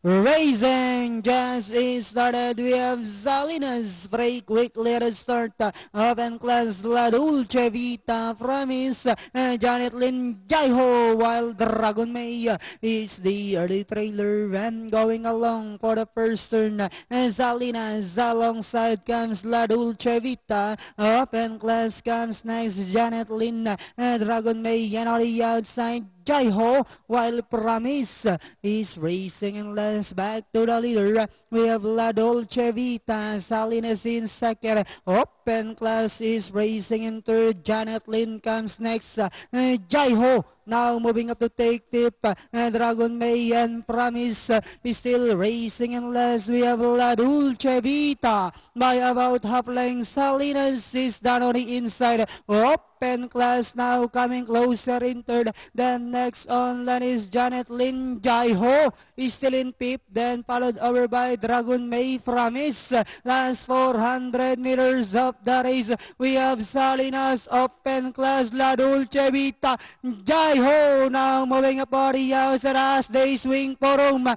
Racing just is started. We have Salinas break quickly at the start. Open class La Dulce Vita Promise. Janet Lin Jaiho while Dragon May is the early trailer and going along for the first turn. Salinas alongside comes La Dulce Vita. Open class comes next Janet Lin. Dragon May and on the outside Jaiho while Promise is racing and last back to the leader. We have La Dolce Vita, Salinas in second. Open class is racing in third. Janet Lin comes next. Jaiho now moving up to take fifth. Dragon May and Promise is still racing and last. We have La Dolce Vita by about half length. Salinas is down on the inside. Open class now coming closer in third. Then next on line is Janet Lin Jaiho is still in fifth. Then followed over by Dragon May Promise. Last 400 meters of the race. We have Salinas, Open class, La Dolce Vita, Jaiho now moving up for the outside as they swing for home.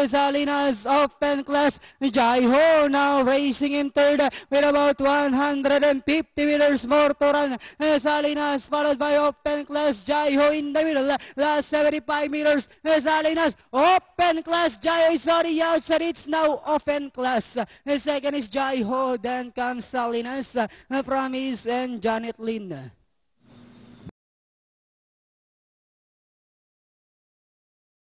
Salinas, Open class, Jaiho now racing in third with about 150 meters more to run. Salinas followed by Open class, Jaiho in the middle. Last 75 meters, Salinas, Open class, Jaiho is on the outside. It's now Open class. Second is Jaiho, then comes Salinas, Promise and Janet Lin.